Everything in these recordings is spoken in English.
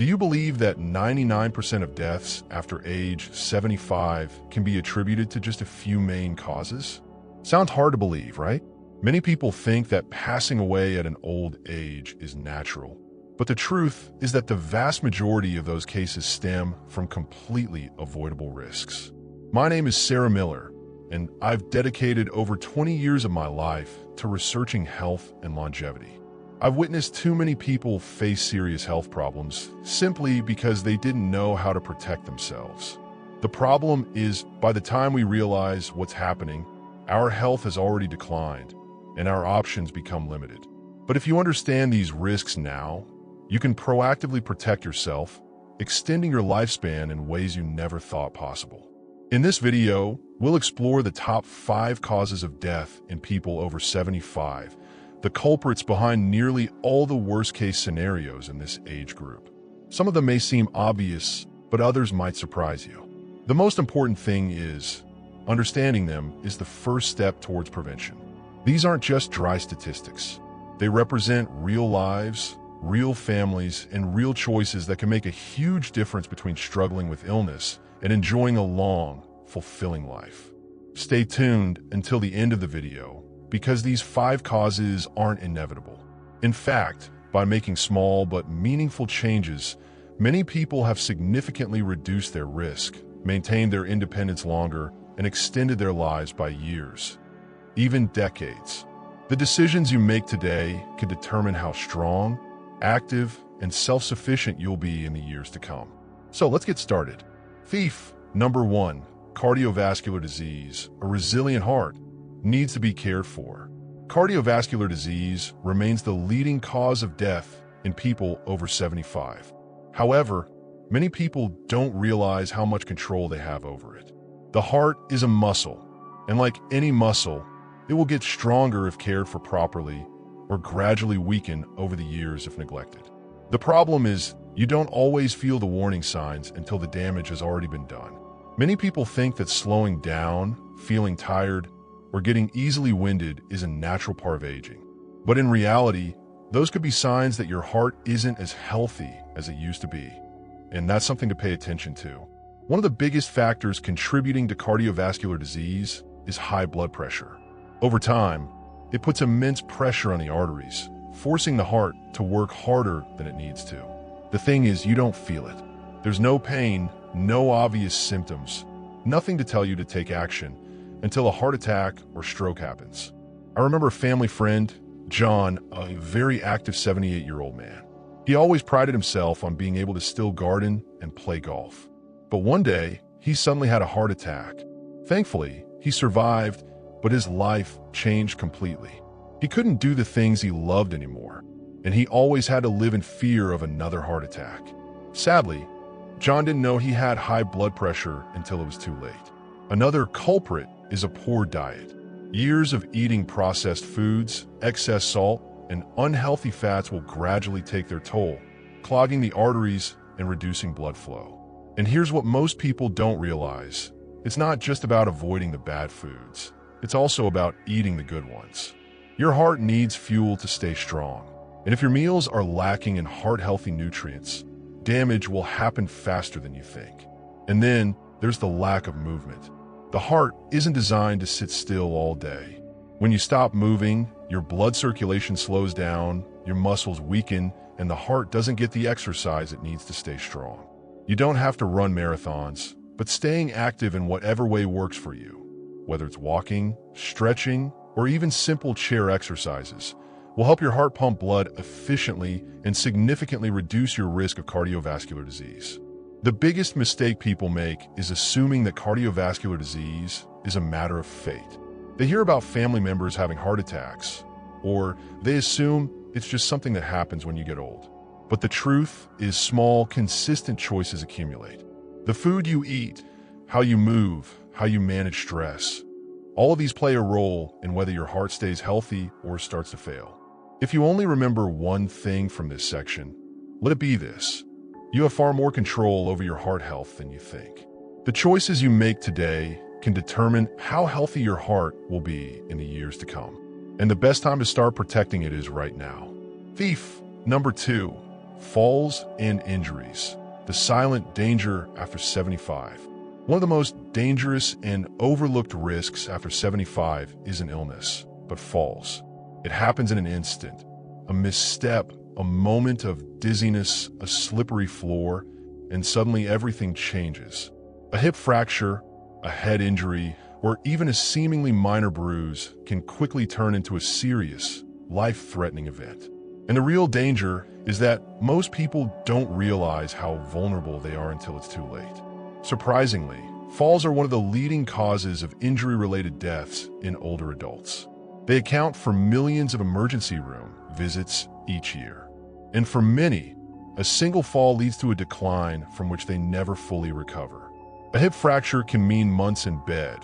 you believe that 99% of deaths after age 75 can be attributed to just a few main causes? Sounds hard to believe, right? Many people think that passing away at an old age is natural, but the truth is that the vast majority of those cases stem from completely avoidable risks. My name is Sarah Miller, and I've dedicated over 20 years of my life to researching health and longevity. I've witnessed too many people face serious health problems simply because they didn't know how to protect themselves. The problem is, by the time we realize what's happening, our health has already declined and our options become limited. But if you understand these risks now, you can proactively protect yourself, extending your lifespan in ways you never thought possible. In this video, we'll explore the top 5 causes of death in people over 75, the culprits behind nearly all the worst-case scenarios in this age group. Some of them may seem obvious, but others might surprise you. The most important thing is, understanding them is the first step towards prevention. These aren't just dry statistics. They represent real lives, real families, and real choices that can make a huge difference between struggling with illness and enjoying a long, fulfilling life. Stay tuned until the end of the video, because these 5 causes aren't inevitable. In fact, by making small but meaningful changes, many people have significantly reduced their risk, maintained their independence longer, and extended their lives by years, even decades. The decisions you make today can determine how strong, active, and self-sufficient you'll be in the years to come. So let's get started. Number 1, cardiovascular disease. A resilient heart needs to be cared for. Cardiovascular disease remains the leading cause of death in people over 75. However, many people don't realize how much control they have over it. The heart is a muscle, and like any muscle, it will get stronger if cared for properly or gradually weaken over the years if neglected. The problem is, you don't always feel the warning signs until the damage has already been done. Many people think that slowing down, feeling tired, or getting easily winded is a natural part of aging. But in reality, those could be signs that your heart isn't as healthy as it used to be, and that's something to pay attention to. One of the biggest factors contributing to cardiovascular disease is high blood pressure. Over time, it puts immense pressure on the arteries, forcing the heart to work harder than it needs to. The thing is, you don't feel it. There's no pain, no obvious symptoms, nothing to tell you to take action until a heart attack or stroke happens. I remember a family friend, John, a very active 78-year-old man. He always prided himself on being able to still garden and play golf. But one day, he suddenly had a heart attack. Thankfully, he survived, but his life changed completely. He couldn't do the things he loved anymore, and he always had to live in fear of another heart attack. Sadly, John didn't know he had high blood pressure until it was too late. Another culprit is a poor diet. Years of eating processed foods, excess salt, and unhealthy fats will gradually take their toll, clogging the arteries and reducing blood flow. And here's what most people don't realize. It's not just about avoiding the bad foods. It's also about eating the good ones. Your heart needs fuel to stay strong. And if your meals are lacking in heart-healthy nutrients, damage will happen faster than you think. And then there's the lack of movement. The heart isn't designed to sit still all day. When you stop moving, your blood circulation slows down, your muscles weaken, and the heart doesn't get the exercise it needs to stay strong. You don't have to run marathons, but staying active in whatever way works for you, whether it's walking, stretching, or even simple chair exercises, will help your heart pump blood efficiently and significantly reduce your risk of cardiovascular disease. The biggest mistake people make is assuming that cardiovascular disease is a matter of fate. They hear about family members having heart attacks, or they assume it's just something that happens when you get old. But the truth is, small, consistent choices accumulate. The food you eat, how you move, how you manage stress, all of these play a role in whether your heart stays healthy or starts to fail. If you only remember one thing from this section, let it be this: you have far more control over your heart health than you think. The choices you make today can determine how healthy your heart will be in the years to come. And the best time to start protecting it is right now. Number 2, falls and injuries, the silent danger after 75. One of the most dangerous and overlooked risks after 75 isn't illness, but falls. It happens in an instant. A misstep, a moment of dizziness, a slippery floor, and suddenly everything changes. A hip fracture, a head injury, or even a seemingly minor bruise can quickly turn into a serious, life-threatening event. And the real danger is that most people don't realize how vulnerable they are until it's too late. Surprisingly, falls are one of the leading causes of injury-related deaths in older adults. They account for millions of emergency room visits each year. And for many, a single fall leads to a decline from which they never fully recover. A hip fracture can mean months in bed,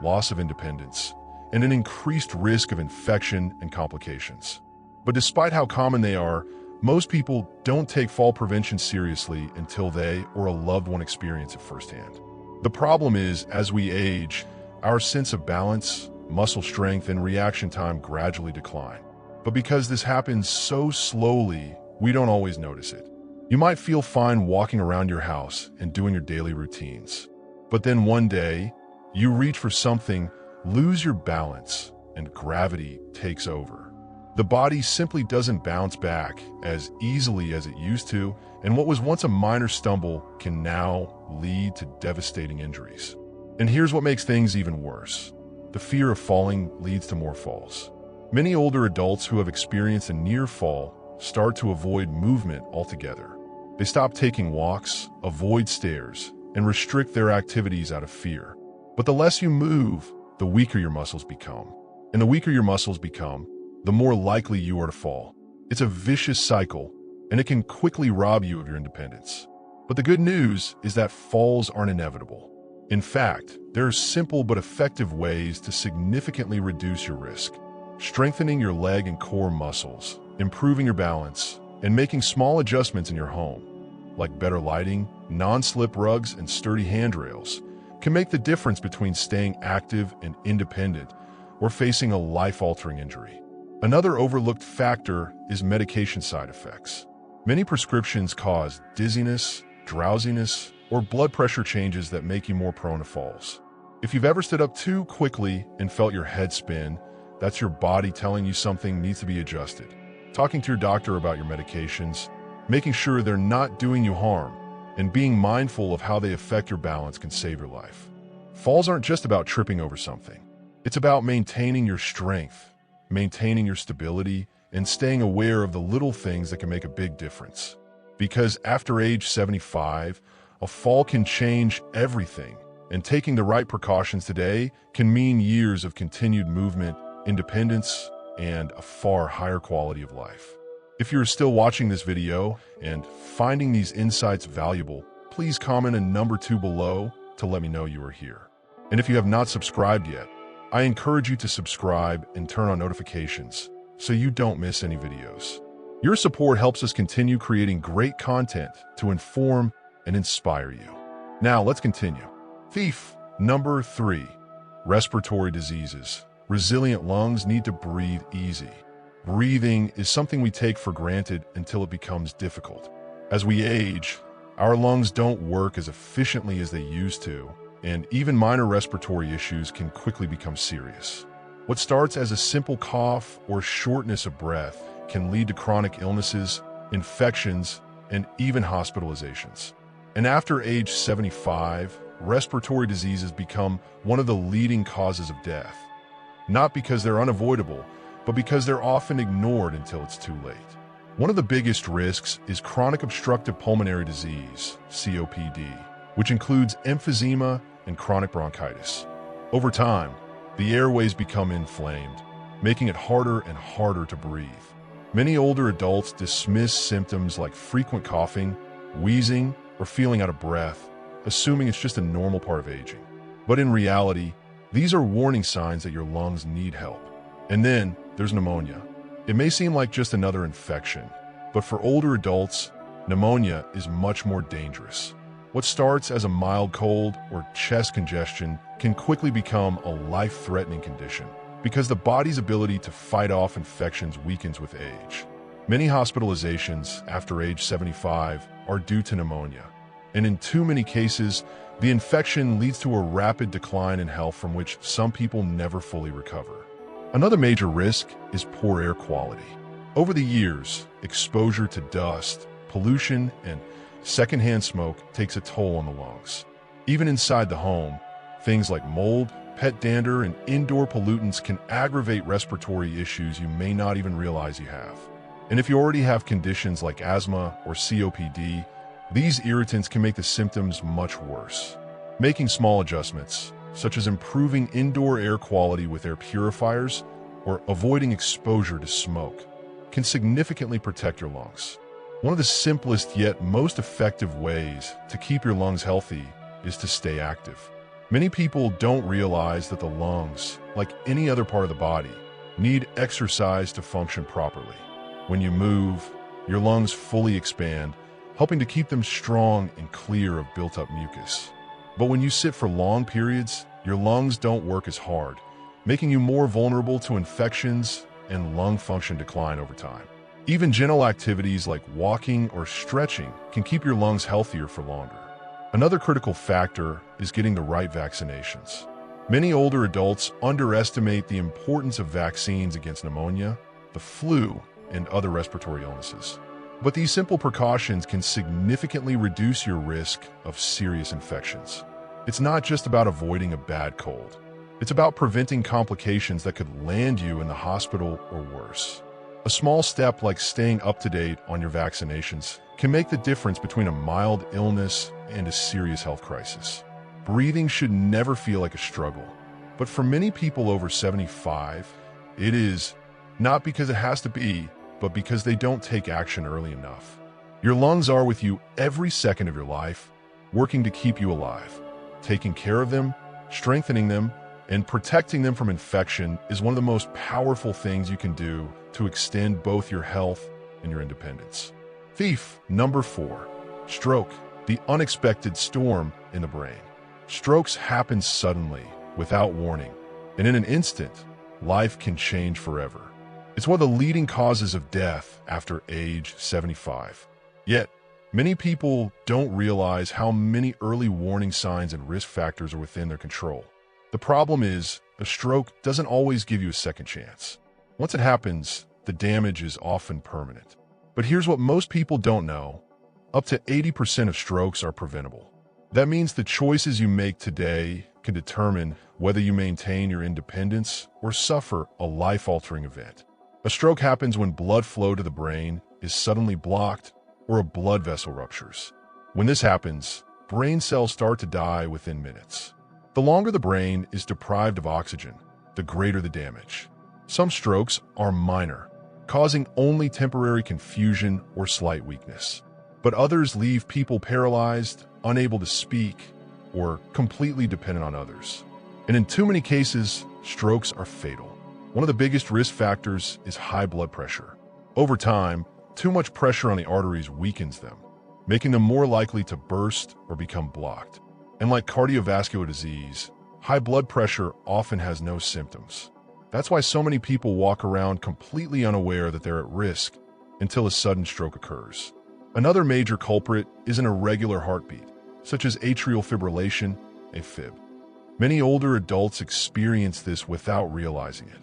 loss of independence, and an increased risk of infection and complications. But despite how common they are, most people don't take fall prevention seriously until they or a loved one experience it firsthand. The problem is, as we age, our sense of balance, muscle strength, and reaction time gradually decline. But because this happens so slowly, we don't always notice it. You might feel fine walking around your house and doing your daily routines. But then one day, you reach for something, lose your balance, and gravity takes over. The body simply doesn't bounce back as easily as it used to, and what was once a minor stumble can now lead to devastating injuries. And here's what makes things even worse. The fear of falling leads to more falls. Many older adults who have experienced a near fall start to avoid movement altogether. They stop taking walks, avoid stairs, and restrict their activities out of fear. But the less you move, the weaker your muscles become. And the weaker your muscles become, the more likely you are to fall. It's a vicious cycle, and it can quickly rob you of your independence. But the good news is that falls aren't inevitable. In fact, there are simple but effective ways to significantly reduce your risk. Strengthening your leg and core muscles, improving your balance, and making small adjustments in your home, like better lighting, non-slip rugs, and sturdy handrails, can make the difference between staying active and independent or facing a life-altering injury. Another overlooked factor is medication side effects. Many prescriptions cause dizziness, drowsiness, or blood pressure changes that make you more prone to falls. If you've ever stood up too quickly and felt your head spin, that's your body telling you something needs to be adjusted. Talking to your doctor about your medications, making sure they're not doing you harm, and being mindful of how they affect your balance can save your life. Falls aren't just about tripping over something. It's about maintaining your strength, maintaining your stability, and staying aware of the little things that can make a big difference. Because after age 75, a fall can change everything, and taking the right precautions today can mean years of continued movement, independence, and a far higher quality of life. If you're still watching this video and finding these insights valuable, please comment a number 2 below to let me know you are here. And if you have not subscribed yet, I encourage you to subscribe and turn on notifications so you don't miss any videos. Your support helps us continue creating great content to inform and inspire you. Now let's continue. Thief number 3, respiratory diseases. Resilient lungs need to breathe easy. Breathing is something we take for granted until it becomes difficult. As we age, our lungs don't work as efficiently as they used to, and even minor respiratory issues can quickly become serious. What starts as a simple cough or shortness of breath can lead to chronic illnesses, infections, and even hospitalizations. And after age 75, respiratory diseases become one of the leading causes of death. Not because they're unavoidable, but because they're often ignored until it's too late. One of the biggest risks is chronic obstructive pulmonary disease, COPD, which includes emphysema and chronic bronchitis. Over time, the airways become inflamed, making it harder and harder to breathe. Many older adults dismiss symptoms like frequent coughing, wheezing, or feeling out of breath, assuming it's just a normal part of aging. But in reality, these are warning signs that your lungs need help. And then there's pneumonia. It may seem like just another infection, but for older adults, pneumonia is much more dangerous. What starts as a mild cold or chest congestion can quickly become a life-threatening condition because the body's ability to fight off infections weakens with age. Many hospitalizations after age 75 are due to pneumonia, and in too many cases, the infection leads to a rapid decline in health from which some people never fully recover. Another major risk is poor air quality. Over the years, exposure to dust, pollution, and secondhand smoke takes a toll on the lungs. Even inside the home, things like mold, pet dander, and indoor pollutants can aggravate respiratory issues you may not even realize you have. And if you already have conditions like asthma or COPD, these irritants can make the symptoms much worse. Making small adjustments, such as improving indoor air quality with air purifiers or avoiding exposure to smoke, can significantly protect your lungs. One of the simplest yet most effective ways to keep your lungs healthy is to stay active. Many people don't realize that the lungs, like any other part of the body, need exercise to function properly. When you move, your lungs fully expand, helping to keep them strong and clear of built-up mucus. But when you sit for long periods, your lungs don't work as hard, making you more vulnerable to infections and lung function decline over time. Even gentle activities like walking or stretching can keep your lungs healthier for longer. Another critical factor is getting the right vaccinations. Many older adults underestimate the importance of vaccines against pneumonia, the flu, and other respiratory illnesses. But these simple precautions can significantly reduce your risk of serious infections. It's not just about avoiding a bad cold. It's about preventing complications that could land you in the hospital or worse. A small step like staying up to date on your vaccinations can make the difference between a mild illness and a serious health crisis. Breathing should never feel like a struggle. But for many people over 75, it is, not because it has to be, but because they don't take action early enough. Your lungs are with you every second of your life, working to keep you alive. Taking care of them, strengthening them, and protecting them from infection is one of the most powerful things you can do to extend both your health and your independence. Thief number 4, stroke, the unexpected storm in the brain. Strokes happen suddenly, without warning, and in an instant, life can change forever. It's one of the leading causes of death after age 75. Yet, many people don't realize how many early warning signs and risk factors are within their control. The problem is, a stroke doesn't always give you a second chance. Once it happens, the damage is often permanent. But here's what most people don't know. Up to 80% of strokes are preventable. That means the choices you make today can determine whether you maintain your independence or suffer a life-altering event. A stroke happens when blood flow to the brain is suddenly blocked or a blood vessel ruptures. When this happens, brain cells start to die within minutes. The longer the brain is deprived of oxygen, the greater the damage. Some strokes are minor, causing only temporary confusion or slight weakness. But others leave people paralyzed, unable to speak, or completely dependent on others. And in too many cases, strokes are fatal. One of the biggest risk factors is high blood pressure. Over time, too much pressure on the arteries weakens them, making them more likely to burst or become blocked. And like cardiovascular disease, high blood pressure often has no symptoms. That's why so many people walk around completely unaware that they're at risk until a sudden stroke occurs. Another major culprit is an irregular heartbeat, such as atrial fibrillation, AFib. Many older adults experience this without realizing it.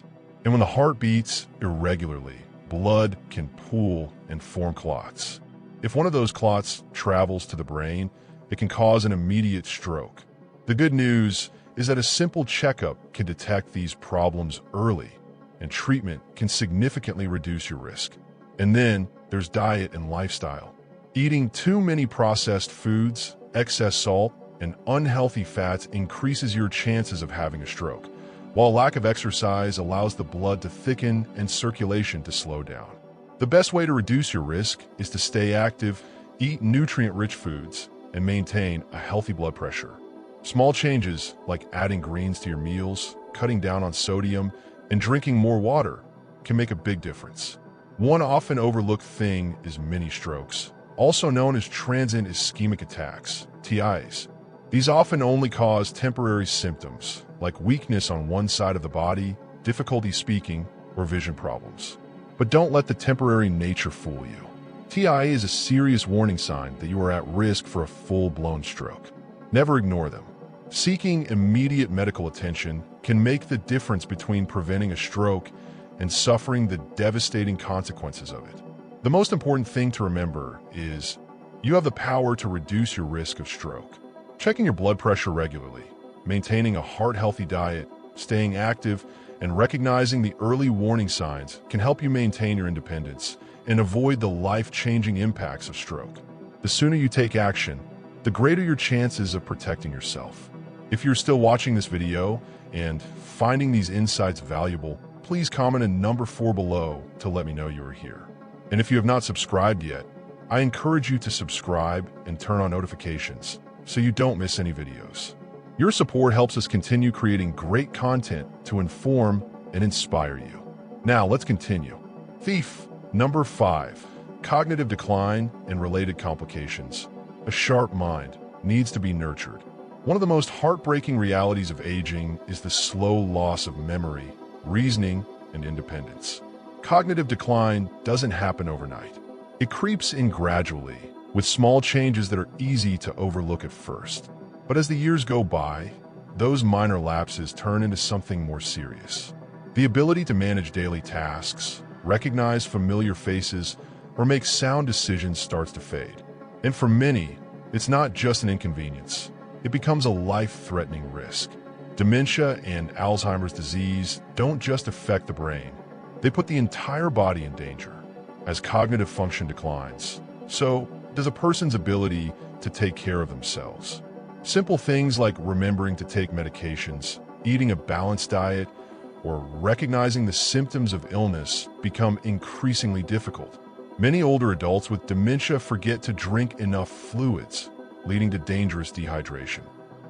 And when the heart beats irregularly, blood can pool and form clots. If one of those clots travels to the brain, it can cause an immediate stroke. The good news is that a simple checkup can detect these problems early, and treatment can significantly reduce your risk. And then there's diet and lifestyle. Eating too many processed foods, excess salt, and unhealthy fats increases your chances of having a stroke, while lack of exercise allows the blood to thicken and circulation to slow down. The best way to reduce your risk is to stay active, eat nutrient-rich foods, and maintain a healthy blood pressure. Small changes like adding greens to your meals, cutting down on sodium, and drinking more water can make a big difference. One often overlooked thing is mini strokes, also known as transient ischemic attacks, TIAs. These often only cause temporary symptoms, like weakness on one side of the body, difficulty speaking, or vision problems. But don't let the temporary nature fool you. TIA is a serious warning sign that you are at risk for a full-blown stroke. Never ignore them. Seeking immediate medical attention can make the difference between preventing a stroke and suffering the devastating consequences of it. The most important thing to remember is you have the power to reduce your risk of stroke. Checking your blood pressure regularly, maintaining a heart-healthy diet, staying active, and recognizing the early warning signs can help you maintain your independence and avoid the life-changing impacts of stroke. The sooner you take action, the greater your chances of protecting yourself. If you're still watching this video and finding these insights valuable, please comment in number 4 below to let me know you are here. And if you have not subscribed yet, I encourage you to subscribe and turn on notifications so you don't miss any videos. Your support helps us continue creating great content to inform and inspire you. Now let's continue. Thief number 5, cognitive decline and related complications. A sharp mind needs to be nurtured. One of the most heartbreaking realities of aging is the slow loss of memory, reasoning, and independence. Cognitive decline doesn't happen overnight. It creeps in gradually, with small changes that are easy to overlook at first. But as the years go by, those minor lapses turn into something more serious. The ability to manage daily tasks, recognize familiar faces, or make sound decisions starts to fade. And for many, it's not just an inconvenience. It becomes a life-threatening risk. Dementia and Alzheimer's disease don't just affect the brain. They put the entire body in danger as cognitive function declines. So, does a person's ability to take care of themselves? Simple things like remembering to take medications, eating a balanced diet, or recognizing the symptoms of illness become increasingly difficult. Many older adults with dementia forget to drink enough fluids, leading to dangerous dehydration.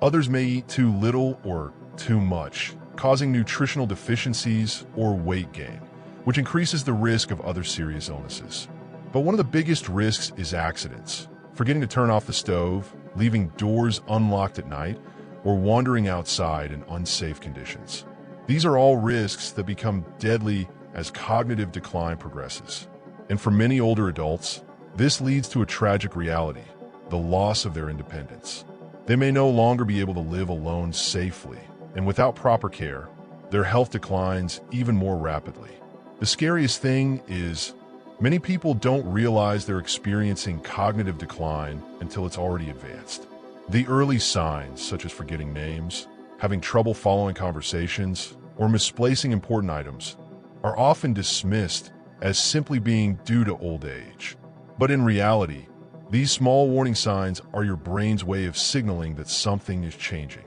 Others may eat too little or too much, causing nutritional deficiencies or weight gain, which increases the risk of other serious illnesses. But one of the biggest risks is accidents. Forgetting to turn off the stove, leaving doors unlocked at night, or wandering outside in unsafe conditions. These are all risks that become deadly as cognitive decline progresses. And for many older adults, this leads to a tragic reality: the loss of their independence. They may no longer be able to live alone safely, and without proper care, their health declines even more rapidly. The scariest thing is, many people don't realize they're experiencing cognitive decline until it's already advanced. The early signs, such as forgetting names, having trouble following conversations, or misplacing important items, are often dismissed as simply being due to old age. But in reality, these small warning signs are your brain's way of signaling that something is changing.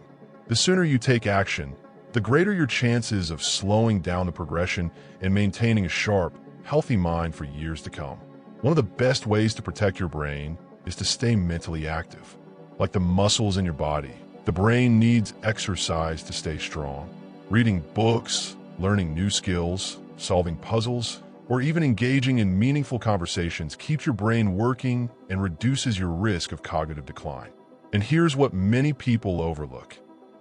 The sooner you take action, the greater your chances of slowing down the progression and maintaining a sharp, healthy mind for years to come. One of the best ways to protect your brain is to stay mentally active. Like the muscles in your body, the brain needs exercise to stay strong. Reading books, learning new skills, solving puzzles, or even engaging in meaningful conversations keeps your brain working and reduces your risk of cognitive decline. And here's what many people overlook.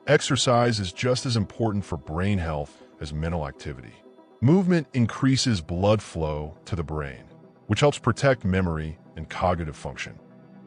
Exercise is just as important for brain health as mental activity. Movement increases blood flow to the brain, which helps protect memory and cognitive function.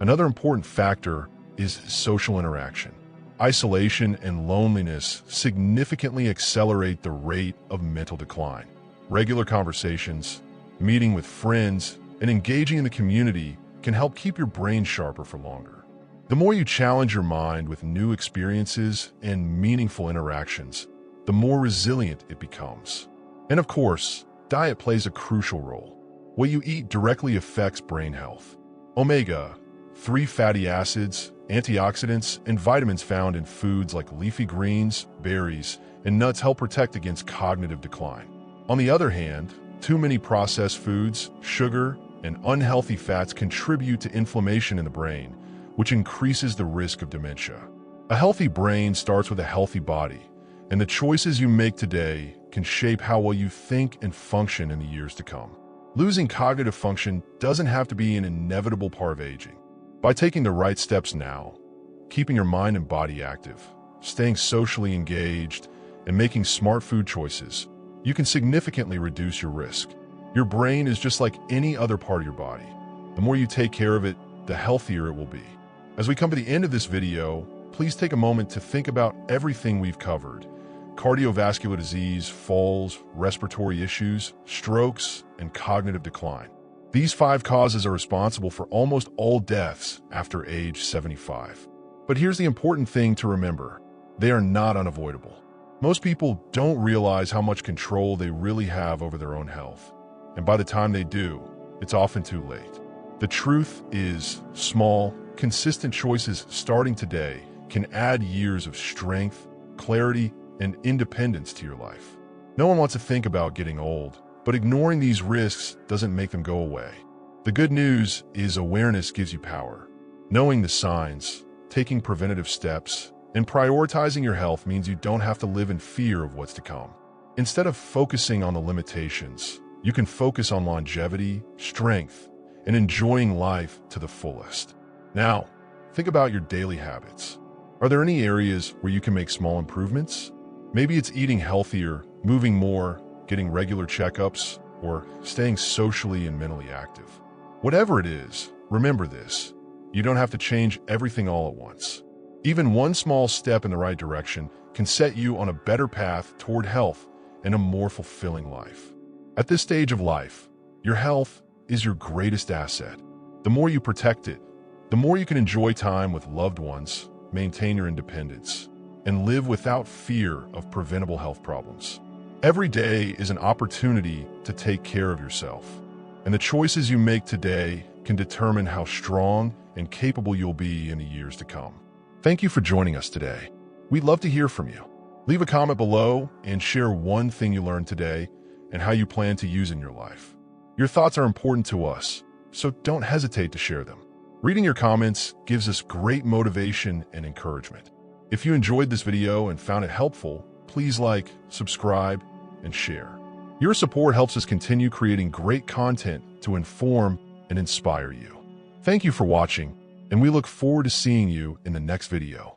Another important factor is social interaction. Isolation and loneliness significantly accelerate the rate of mental decline. Regular conversations, meeting with friends, and engaging in the community can help keep your brain sharper for longer. The more you challenge your mind with new experiences and meaningful interactions, the more resilient it becomes. And of course, diet plays a crucial role. What you eat directly affects brain health. Omega-3 fatty acids, antioxidants, and vitamins found in foods like leafy greens, berries, and nuts help protect against cognitive decline. On the other hand, too many processed foods, sugar, and unhealthy fats contribute to inflammation in the brain, which increases the risk of dementia. A healthy brain starts with a healthy body, and the choices you make today can shape how well you think and function in the years to come. Losing cognitive function doesn't have to be an inevitable part of aging. By taking the right steps now, keeping your mind and body active, staying socially engaged, and making smart food choices, you can significantly reduce your risk. Your brain is just like any other part of your body. The more you take care of it, the healthier it will be. As we come to the end of this video, please take a moment to think about everything we've covered: cardiovascular disease, falls, respiratory issues, strokes, and cognitive decline. These 5 causes are responsible for almost all deaths after age 75. But here's the important thing to remember: they are not unavoidable. Most people don't realize how much control they really have over their own health. And by the time they do, it's often too late. The truth is, small, consistent choices starting today can add years of strength, clarity, and independence to your life. No one wants to think about getting old, but ignoring these risks doesn't make them go away. The good news is awareness gives you power. Knowing the signs, taking preventative steps, and prioritizing your health means you don't have to live in fear of what's to come. Instead of focusing on the limitations, you can focus on longevity, strength, and enjoying life to the fullest. Now, think about your daily habits. Are there any areas where you can make small improvements? Maybe it's eating healthier, moving more, getting regular checkups, or staying socially and mentally active. Whatever it is, remember this: you don't have to change everything all at once. Even one small step in the right direction can set you on a better path toward health and a more fulfilling life. At this stage of life, your health is your greatest asset. The more you protect it, the more you can enjoy time with loved ones, maintain your independence, and live without fear of preventable health problems. Every day is an opportunity to take care of yourself, and the choices you make today can determine how strong and capable you'll be in the years to come. Thank you for joining us today. We'd love to hear from you. Leave a comment below and share one thing you learned today and how you plan to use in your life. Your thoughts are important to us, so don't hesitate to share them. Reading your comments gives us great motivation and encouragement. If you enjoyed this video and found it helpful, please like, subscribe, and share. Your support helps us continue creating great content to inform and inspire you. Thank you for watching, and we look forward to seeing you in the next video.